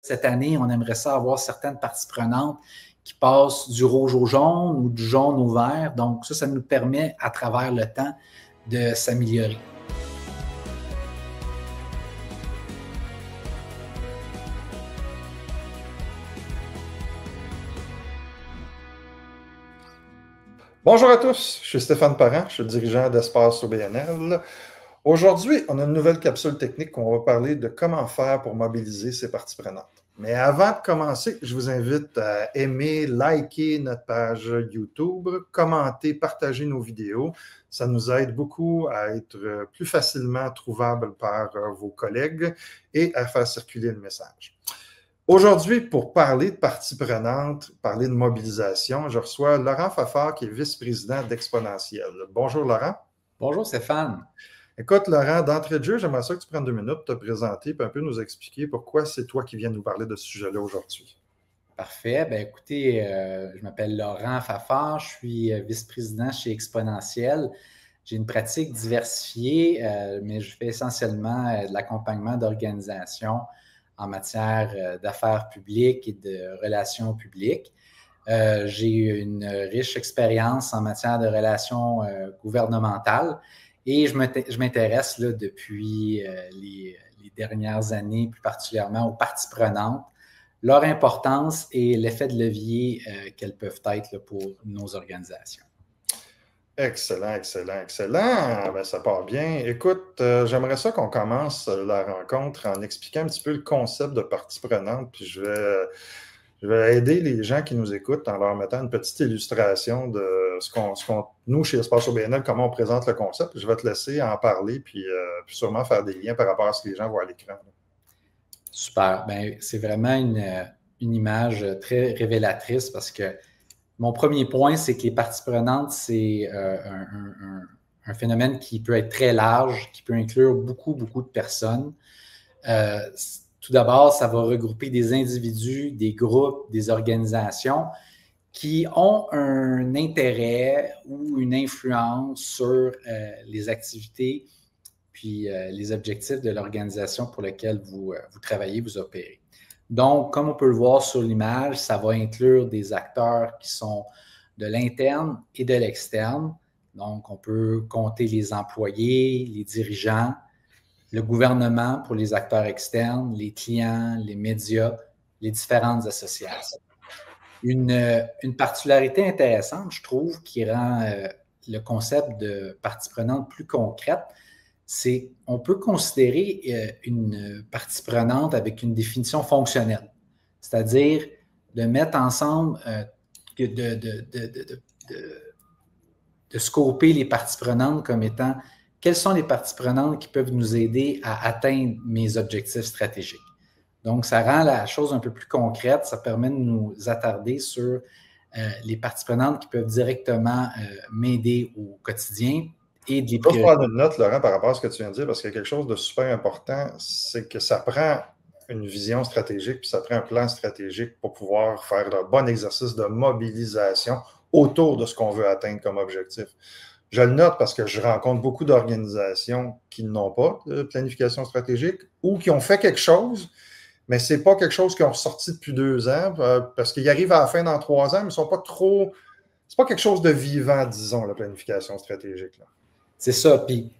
cette année, on aimerait ça avoir certaines parties prenantes qui passent du rouge au jaune ou du jaune au vert. Donc, ça nous permet, à travers le temps, de s'améliorer. Bonjour à tous, je suis Stéphane Parent, je suis le dirigeant d'Espace OBNL. Aujourd'hui, on a une nouvelle capsule technique où on va parler de comment faire pour mobiliser ces parties prenantes. Mais avant de commencer, je vous invite à aimer, liker notre page YouTube, commenter, partager nos vidéos. Ça nous aide beaucoup à être plus facilement trouvables par vos collègues et à faire circuler le message. Aujourd'hui, pour parler de parties prenantes, parler de mobilisation, je reçois Laurent Fafard, qui est vice-président d'Exponentiel. Bonjour, Laurent. Bonjour, Stéphane. Écoute, Laurent, d'entrée de jeu, j'aimerais ça que tu prennes 2 minutes, te présenter et un peu nous expliquer pourquoi c'est toi qui viens nous parler de ce sujet-là aujourd'hui. Parfait. Bien, écoutez, je m'appelle Laurent Fafard, je suis vice-président chez Exponentiel. J'ai une pratique diversifiée, mais je fais essentiellement de l'accompagnement d'organisations en matière d'affaires publiques et de relations publiques. J'ai une riche expérience en matière de relations gouvernementales et je m'intéresse là, depuis les dernières années, plus particulièrement aux parties prenantes, leur importance et l'effet de levier qu'elles peuvent être là, pour nos organisations. Excellent, excellent, excellent. Ben, ça part bien. Écoute, j'aimerais ça qu'on commence la rencontre en expliquant un petit peu le concept de partie prenante, puis je vais aider les gens qui nous écoutent en leur mettant une petite illustration de nous, chez Espace OBNL, comment on présente le concept. Je vais te laisser en parler, puis sûrement faire des liens par rapport à ce que les gens voient à l'écran. Super. Bien, c'est vraiment une image très révélatrice parce que mon premier point, c'est que les parties prenantes, c'est un phénomène qui peut être très large, qui peut inclure beaucoup, beaucoup de personnes. Tout d'abord, ça va regrouper des individus, des groupes, des organisations qui ont un intérêt ou une influence sur les activités puis les objectifs de l'organisation pour laquelle vous travaillez, vous opérez. Donc, comme on peut le voir sur l'image, ça va inclure des acteurs qui sont de l'interne et de l'externe. Donc, on peut compter les employés, les dirigeants, le gouvernement pour les acteurs externes, les clients, les médias, les différentes associations. Une particularité intéressante, je trouve, qui rend le concept de partie prenante plus concrète, c'est qu'on peut considérer une partie prenante avec une définition fonctionnelle, c'est-à-dire de mettre ensemble, de scoper les parties prenantes comme étant quelles sont les parties prenantes qui peuvent nous aider à atteindre mes objectifs stratégiques. Donc, ça rend la chose un peu plus concrète, ça permet de nous attarder sur les parties prenantes qui peuvent directement m'aider au quotidien. Et de les prioriser. Je vais prendre une note, Laurent, par rapport à ce que tu viens de dire, parce qu'il y a quelque chose de super important, c'est que ça prend une vision stratégique, puis ça prend un plan stratégique pour pouvoir faire un bon exercice de mobilisation autour de ce qu'on veut atteindre comme objectif. Je le note parce que je rencontre beaucoup d'organisations qui n'ont pas de planification stratégique ou qui ont fait quelque chose, mais ce n'est pas quelque chose qu'ils ont ressorti depuis 2 ans, parce qu'ils arrivent à la fin dans 3 ans, mais ils ne sont pas trop... C'est pas quelque chose de vivant, disons, la planification stratégique, là. C'est ça. Puis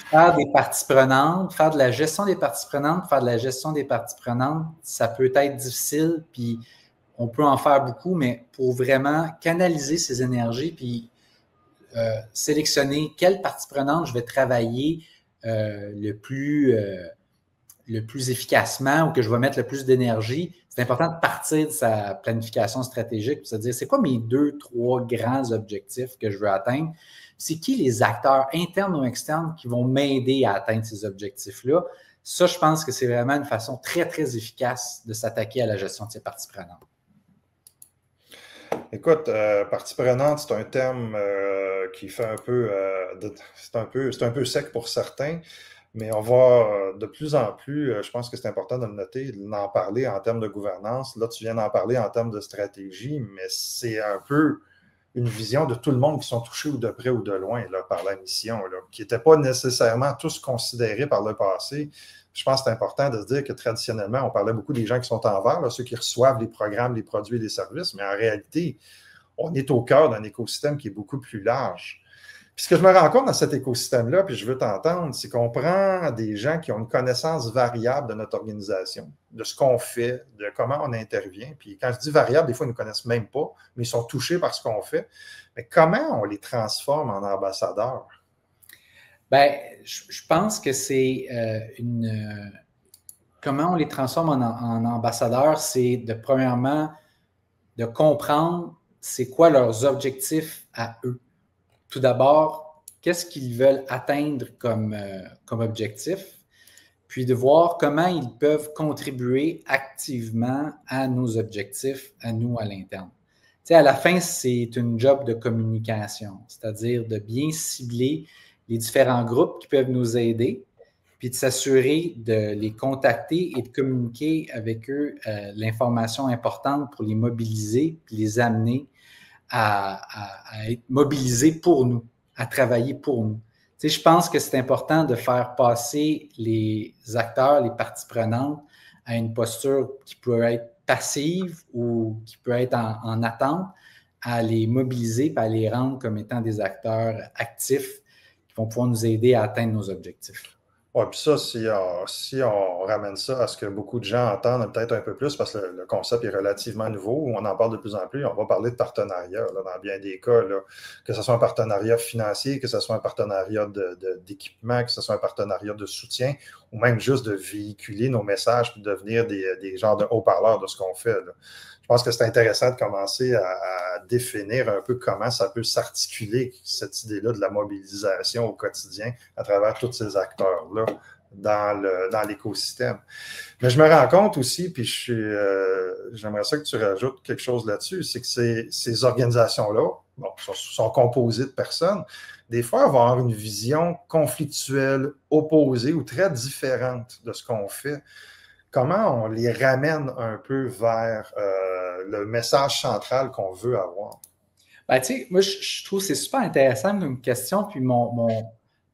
faire des parties prenantes, faire de la gestion des parties prenantes, faire de la gestion des parties prenantes, ça peut être difficile, puis on peut en faire beaucoup, mais pour vraiment canaliser ces énergies, puis sélectionner quelle partie prenante je vais travailler le plus efficacement ou que je vais mettre le plus d'énergie, c'est important de partir de sa planification stratégique, c'est à dire c'est quoi mes 2, 3 grands objectifs que je veux atteindre. C'est qui les acteurs internes ou externes qui vont m'aider à atteindre ces objectifs-là. Ça, je pense que c'est vraiment une façon très, très efficace de s'attaquer à la gestion de ces parties prenantes. Écoute, partie prenante, c'est un terme qui fait un peu... c'est un peu sec pour certains, mais on va de plus en plus, je pense que c'est important de le noter, d'en parler en termes de gouvernance. Là, tu viens d'en parler en termes de stratégie, mais c'est un peu une vision de tout le monde qui sont touchés ou de près ou de loin là, par la mission, là, qui n'étaient pas nécessairement tous considérés par le passé. Je pense que c'est important de se dire que traditionnellement, on parlait beaucoup des gens qui sont en vert, là, ceux qui reçoivent les programmes, les produits et les services, mais en réalité, on est au cœur d'un écosystème qui est beaucoup plus large. Puis ce que je me rends compte dans cet écosystème-là, puis je veux t'entendre, c'est qu'on prend des gens qui ont une connaissance variable de notre organisation, de ce qu'on fait, de comment on intervient. Puis quand je dis variable, des fois, ils ne nous connaissent même pas, mais ils sont touchés par ce qu'on fait. Mais comment on les transforme en ambassadeurs? Bien, je pense que c'est comment on les transforme en ambassadeurs, c'est premièrement, de comprendre c'est quoi leurs objectifs à eux. Tout d'abord, qu'est-ce qu'ils veulent atteindre comme objectif, puis de voir comment ils peuvent contribuer activement à nos objectifs, à nous, à l'interne. Tu sais, à la fin, c'est une job de communication, c'est-à-dire de bien cibler les différents groupes qui peuvent nous aider, puis de s'assurer de les contacter et de communiquer avec eux l'information importante pour les mobiliser, puis les amener à être mobilisés pour nous, à travailler pour nous. Tu sais, je pense que c'est important de faire passer les acteurs, les parties prenantes à une posture qui peut être passive ou qui peut être en attente, à les mobiliser et à les rendre comme étant des acteurs actifs qui vont pouvoir nous aider à atteindre nos objectifs. Oui, puis ça, si on ramène ça à ce que beaucoup de gens entendent peut-être un peu plus, parce que le concept est relativement nouveau, on en parle de plus en plus, on va parler de partenariat, là, dans bien des cas, là, que ce soit un partenariat financier, que ce soit un partenariat d'équipement, que ce soit un partenariat de soutien, ou même juste de véhiculer nos messages et de devenir des genres de haut-parleurs de ce qu'on fait, là. Je pense que c'est intéressant de commencer à définir un peu comment ça peut s'articuler, cette idée-là de la mobilisation au quotidien à travers tous ces acteurs-là dans l'écosystème. Mais je me rends compte aussi, puis j'aimerais ça que tu rajoutes quelque chose là-dessus, c'est que ces organisations-là sont composées de personnes. Des fois, elles vont avoir une vision conflictuelle, opposée ou très différente de ce qu'on fait. Comment on les ramène un peu vers le message central qu'on veut avoir? Ben, tu sais, moi, je trouve que c'est super intéressant comme question. Puis mon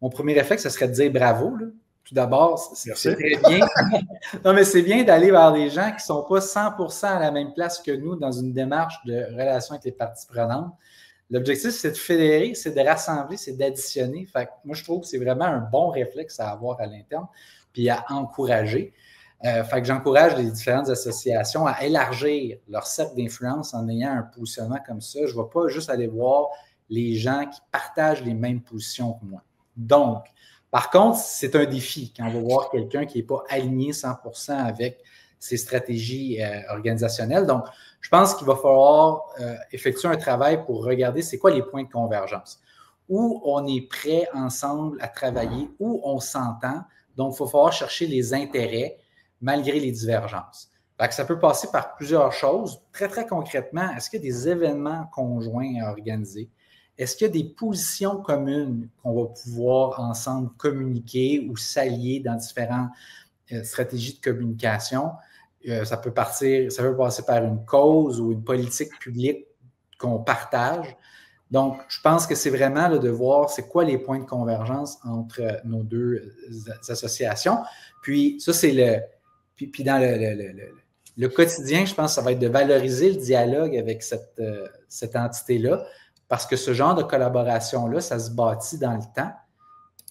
premier réflexe, ce serait de dire bravo, là. Tout d'abord, c'est très bien. Non, mais c'est bien d'aller vers des gens qui ne sont pas 100% à la même place que nous dans une démarche de relation avec les parties prenantes. L'objectif, c'est de fédérer, c'est de rassembler, c'est d'additionner. Fait que moi, je trouve que c'est vraiment un bon réflexe à avoir à l'interne puis à encourager. Fait que j'encourage les différentes associations à élargir leur cercle d'influence en ayant un positionnement comme ça. Je ne vais pas juste aller voir les gens qui partagent les mêmes positions que moi. Donc, par contre, c'est un défi quand on va voir quelqu'un qui n'est pas aligné 100% avec ses stratégies organisationnelles. Donc, je pense qu'il va falloir effectuer un travail pour regarder c'est quoi les points de convergence. Où on est prêt ensemble à travailler, où on s'entend. Donc, il va falloir chercher les intérêts malgré les divergences. Fait que ça peut passer par plusieurs choses. Très, très concrètement, est-ce qu'il y a des événements conjoints à organiser? Est-ce qu'il y a des positions communes qu'on va pouvoir ensemble communiquer ou s'allier dans différentes stratégies de communication? Ça peut passer par une cause ou une politique publique qu'on partage. Donc, je pense que c'est vraiment là, de voir c'est quoi les points de convergence entre nos deux associations. Puis, ça, c'est Puis dans le quotidien, je pense que ça va être de valoriser le dialogue avec cette entité-là, parce que ce genre de collaboration-là, ça se bâtit dans le temps,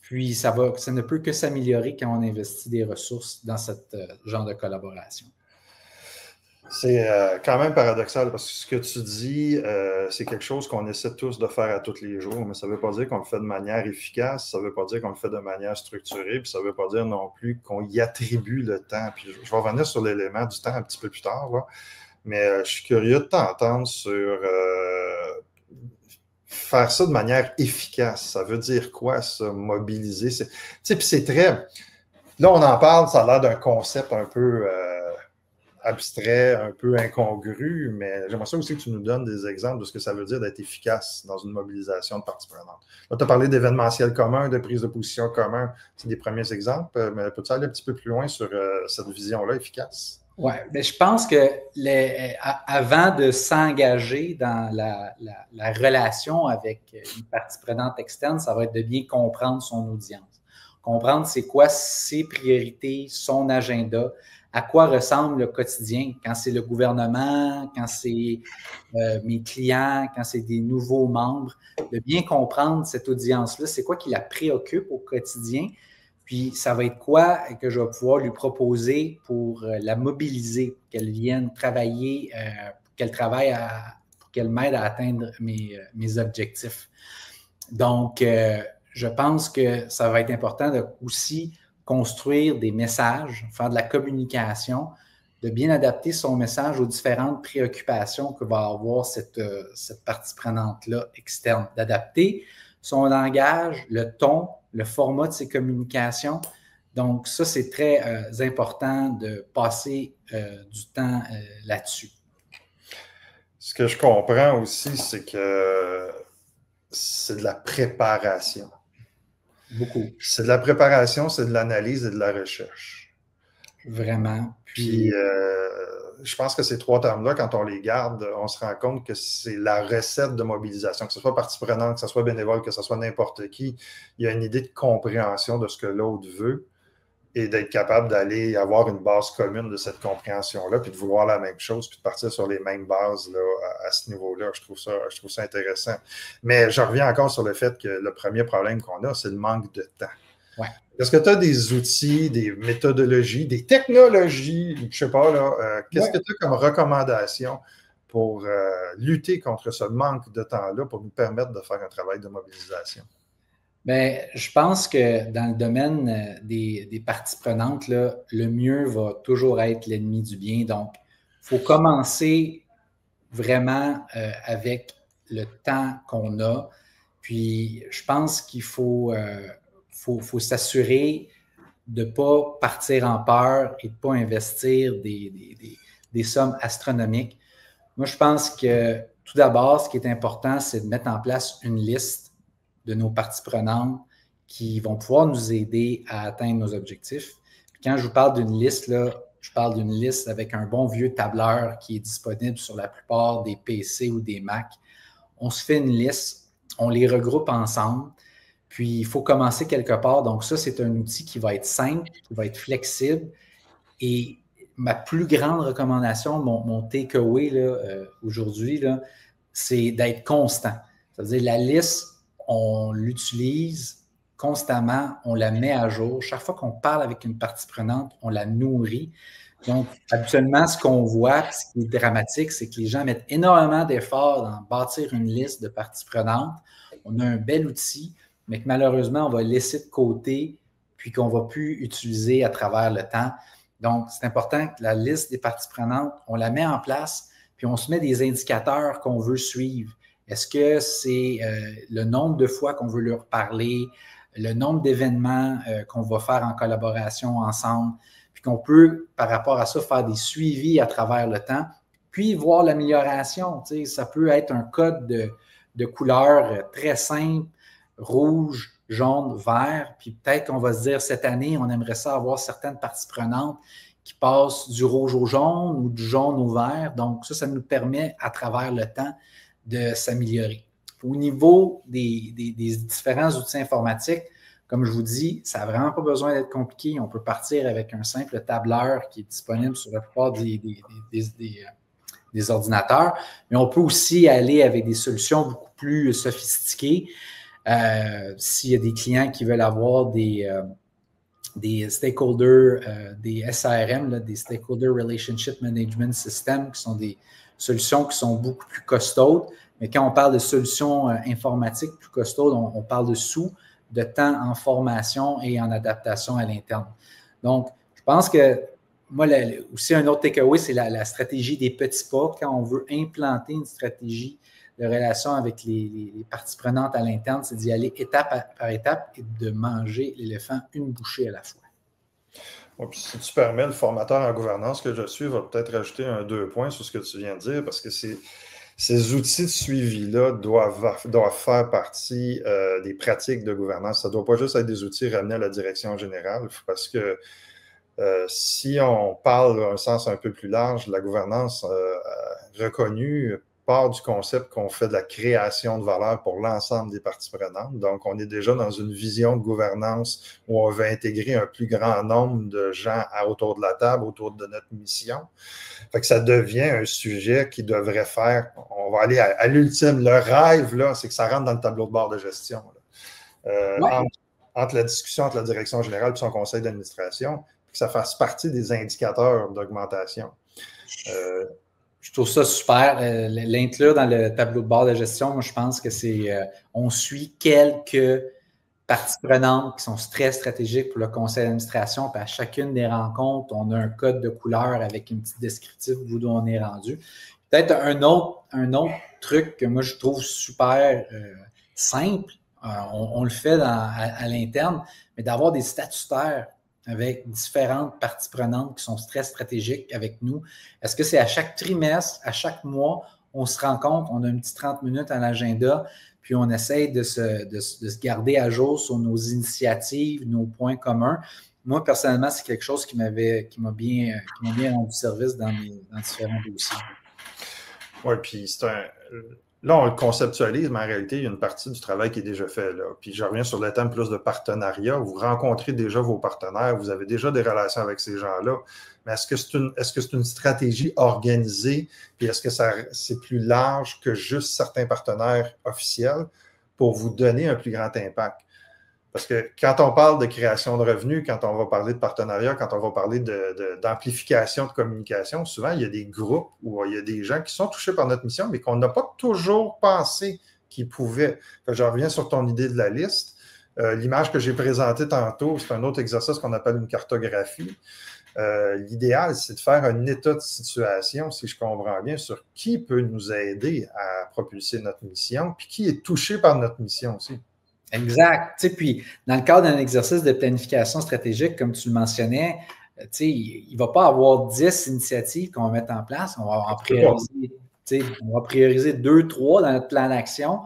puis ça ne peut que s'améliorer quand on investit des ressources dans ce genre de collaboration. C'est quand même paradoxal parce que ce que tu dis, c'est quelque chose qu'on essaie tous de faire à tous les jours, mais ça ne veut pas dire qu'on le fait de manière efficace, ça ne veut pas dire qu'on le fait de manière structurée, puis ça ne veut pas dire non plus qu'on y attribue le temps. Puis je vais revenir sur l'élément du temps un petit peu plus tard, là. Mais je suis curieux de t'entendre sur faire ça de manière efficace. Ça veut dire quoi, ça, mobiliser? Puis c'est très... Là, on en parle, ça a l'air d'un concept un peu... abstrait, un peu incongru, mais j'aimerais ça aussi que tu nous donnes des exemples de ce que ça veut dire d'être efficace dans une mobilisation de parties prenantes. Là, tu as parlé d'événementiel commun, de prise de position commun, c'est des premiers exemples, mais peux-tu aller un petit peu plus loin sur cette vision-là efficace? Oui, mais je pense que avant de s'engager dans la relation avec une partie prenante externe, ça va être de bien comprendre son audience. Comprendre c'est quoi ses priorités, son agenda, à quoi ressemble le quotidien, quand c'est le gouvernement, quand c'est mes clients, quand c'est des nouveaux membres, de bien comprendre cette audience-là, c'est quoi qui la préoccupe au quotidien, puis ça va être quoi que je vais pouvoir lui proposer pour la mobiliser, pour qu'elle vienne travailler, pour qu'elle travaille pour qu'elle m'aide à atteindre mes objectifs. Donc, je pense que ça va être important de aussi construire des messages, faire de la communication, de bien adapter son message aux différentes préoccupations que va avoir cette partie prenante-là externe, d'adapter son langage, le ton, le format de ses communications. Donc, ça, c'est très important de passer du temps là-dessus. Ce que je comprends aussi, c'est que c'est de la préparation. Beaucoup. C'est de la préparation, c'est de l'analyse et de la recherche. Vraiment. Puis, je pense que ces trois termes-là, quand on les garde, on se rend compte que c'est la recette de mobilisation, que ce soit partie prenante, que ce soit bénévole, que ce soit n'importe qui. Il y a une idée de compréhension de ce que l'autre veut et d'être capable d'aller avoir une base commune de cette compréhension-là, puis de vouloir la même chose, puis de partir sur les mêmes bases là, à ce niveau-là. Je trouve ça intéressant. Mais je reviens encore sur le fait que le premier problème qu'on a, c'est le manque de temps. Ouais. Est-ce que tu as des outils, des méthodologies, des technologies, je ne sais pas, là, qu'est-ce que tu as comme recommandation pour lutter contre ce manque de temps-là pour nous permettre de faire un travail de mobilisation? Bien, je pense que dans le domaine des parties prenantes, là, le mieux va toujours être l'ennemi du bien. Donc, il faut commencer vraiment avec le temps qu'on a. Puis, je pense qu'il faut s'assurer de ne pas partir en peur et de ne pas investir des sommes astronomiques. Moi, je pense que tout d'abord, ce qui est important, c'est de mettre en place une liste de nos parties prenantes qui vont pouvoir nous aider à atteindre nos objectifs. Puis quand je vous parle d'une liste, là, je parle d'une liste avec un bon vieux tableur qui est disponible sur la plupart des PC ou des Mac. On se fait une liste, on les regroupe ensemble, puis il faut commencer quelque part. Donc ça, c'est un outil qui va être simple, qui va être flexible. Et ma plus grande recommandation, mon takeaway aujourd'hui, c'est d'être constant. C'est-à-dire la liste, on l'utilise constamment, on la met à jour. Chaque fois qu'on parle avec une partie prenante, on la nourrit. Donc, habituellement, ce qu'on voit, ce qui est dramatique, c'est que les gens mettent énormément d'efforts dans bâtir une liste de parties prenantes. On a un bel outil, mais que malheureusement, on va laisser de côté, puis qu'on ne va plus utiliser à travers le temps. Donc, c'est important que la liste des parties prenantes, on la met en place, puis on se met des indicateurs qu'on veut suivre. Est-ce que c'est le nombre de fois qu'on veut leur parler, le nombre d'événements qu'on va faire en collaboration ensemble, puis qu'on peut, par rapport à ça, faire des suivis à travers le temps, puis voir l'amélioration. Tu sais, ça peut être un code de couleur très simple, rouge, jaune, vert, puis peut-être qu'on va se dire cette année, on aimerait ça avoir certaines parties prenantes qui passent du rouge au jaune ou du jaune au vert. Donc, ça nous permet, à travers le temps, de s'améliorer. Au niveau des différents outils informatiques, comme je vous dis, ça n'a vraiment pas besoin d'être compliqué. On peut partir avec un simple tableur qui est disponible sur la plupart des ordinateurs, mais on peut aussi aller avec des solutions beaucoup plus sophistiquées. S'il y a des clients qui veulent avoir des stakeholders, des SRM, là, des Stakeholder Relationship Management System, qui sont des solutions qui sont beaucoup plus costaudes. Mais quand on parle de solutions informatiques plus costaudes, on parle de de temps en formation et en adaptation à l'interne. Donc, je pense que moi, aussi un autre takeaway, c'est la stratégie des petits pas. Quand on veut implanter une stratégie de relation avec les parties prenantes à l'interne, c'est d'y aller étape par étape et de manger l'éléphant une bouchée à la fois. Ouais, puis si tu permets, le formateur en gouvernance que je suis va peut-être rajouter 2 points sur ce que tu viens de dire, parce que ces outils de suivi-là doivent faire partie des pratiques de gouvernance. Ça ne doit pas juste être des outils ramenés à la direction générale, parce que Si on parle d'un sens un peu plus large, la gouvernance reconnue part du concept qu'on fait de la création de valeur pour l'ensemble des parties prenantes. Donc, on est déjà dans une vision de gouvernance où on va intégrer un plus grand nombre de gens autour de la table, autour de notre mission. Fait que ça devient un sujet qui devrait faire, on va aller à l'ultime, le rêve, là, c'est que ça rentre dans le tableau de bord de gestion. Entre la discussion entre la direction générale et son conseil d'administration, que ça fasse partie des indicateurs d'augmentation. Je trouve ça super. L'inclure dans le tableau de bord de gestion, moi, je pense que c'est. On suit quelques parties prenantes qui sont très stratégiques pour le conseil d'administration. Puis à chacune des rencontres, on a un code de couleur avec une petite descriptive d'où on est rendu. Peut-être un autre truc que moi, je trouve super simple, on le fait à l'interne, mais d'avoir des statutaires avec différentes parties prenantes qui sont très stratégiques avec nous. Est-ce que c'est à chaque trimestre, à chaque mois, on se rencontre, on a un petit 30 minutes à l'agenda, puis on essaye de se garder à jour sur nos initiatives, nos points communs. Moi, personnellement, c'est quelque chose qui m'a bien rendu service dans différents dossiers. Oui, puis là, on le conceptualise, mais en réalité, il y a une partie du travail qui est déjà fait. Là. Puis je reviens sur le thème plus de partenariat. Vous rencontrez déjà vos partenaires, vous avez déjà des relations avec ces gens-là. Mais est-ce que c'est une stratégie organisée? Puis est-ce que c'est plus large que juste certains partenaires officiels pour vous donner un plus grand impact? Parce que quand on parle de création de revenus, quand on va parler de partenariat, quand on va parler d'amplification de communication, souvent, il y a des groupes où il y a des gens qui sont touchés par notre mission, mais qu'on n'a pas toujours pensé qu'ils pouvaient. Je reviens sur ton idée de la liste. L'image que j'ai présentée tantôt, c'est un autre exercice qu'on appelle une cartographie. L'idéal, c'est de faire un état de situation, si je comprends bien, sur qui peut nous aider à propulser notre mission, puis qui est touché par notre mission aussi. Exact. Tu sais, puis, dans le cadre d'un exercice de planification stratégique, comme tu le mentionnais, tu sais, il ne va pas avoir 10 initiatives qu'on va mettre en place. On va en prioriser, tu sais, on va prioriser 2, 3 dans notre plan d'action.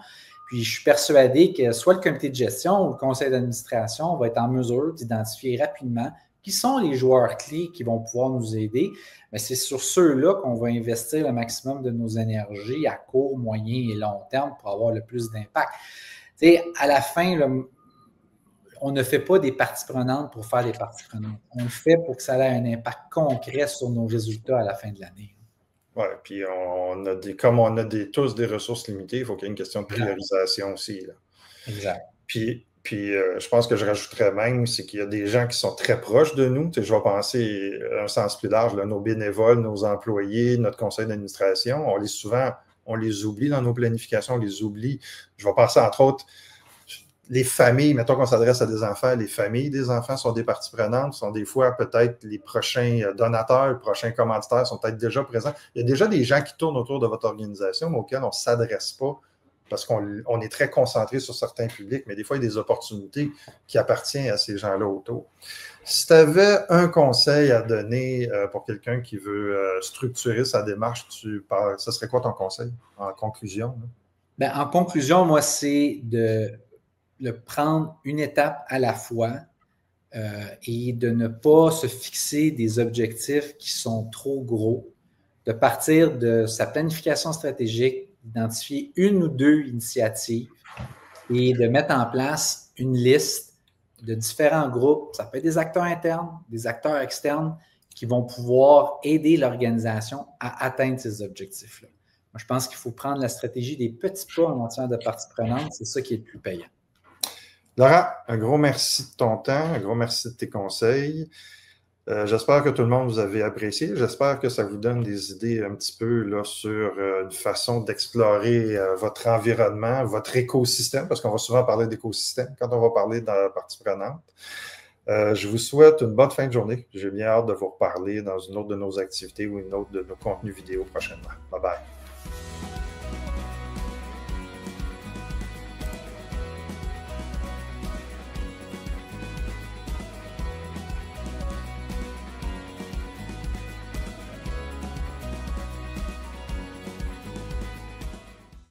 Puis, je suis persuadé que soit le comité de gestion ou le conseil d'administration va être en mesure d'identifier rapidement qui sont les joueurs clés qui vont pouvoir nous aider. Mais c'est sur ceux-là qu'on va investir le maximum de nos énergies à court, moyen et long terme pour avoir le plus d'impact. Tu sais, à la fin, là, on ne fait pas des parties prenantes pour faire des parties prenantes. On le fait pour que ça ait un impact concret sur nos résultats à la fin de l'année. Oui, puis comme on a tous des ressources limitées, il faut qu'il y ait une question de priorisation aussi. Là. Exact. Puis je pense que je rajouterais même, c'est qu'il y a des gens qui sont très proches de nous. Tu sais, je vais penser à un sens plus large, là, nos bénévoles, nos employés, notre conseil d'administration. On les oublie dans nos planifications, on les oublie. Je vais penser, entre autres, les familles, mettons qu'on s'adresse à des enfants, les familles des enfants sont des parties prenantes, sont des fois peut-être les prochains donateurs, les prochains commanditaires sont peut-être déjà présents. Il y a déjà des gens qui tournent autour de votre organisation, mais auxquels on ne s'adresse pas parce qu'on est très concentré sur certains publics, mais des fois, il y a des opportunités qui appartiennent à ces gens-là autour. Si tu avais un conseil à donner pour quelqu'un qui veut structurer sa démarche, ce serait quoi ton conseil en conclusion? Bien, en conclusion, moi, c'est de le prendre une étape à la fois et de ne pas se fixer des objectifs qui sont trop gros, de partir de sa planification stratégique, d'identifier une ou deux initiatives et de mettre en place une liste de différents groupes. Ça peut être des acteurs internes, des acteurs externes qui vont pouvoir aider l'organisation à atteindre ces objectifs-là. Moi, je pense qu'il faut prendre la stratégie des petits pas en matière de parties prenantes. C'est ça qui est le plus payant. Laurent, un gros merci de ton temps, un gros merci de tes conseils. J'espère que tout le monde vous avez apprécié. J'espère que ça vous donne des idées un petit peu là, sur une façon d'explorer votre environnement, votre écosystème, parce qu'on va souvent parler d'écosystème quand on va parler de la partie prenante. Je vous souhaite une bonne fin de journée. J'ai bien hâte de vous reparler dans une autre de nos activités ou une autre de nos contenus vidéo prochainement. Bye bye.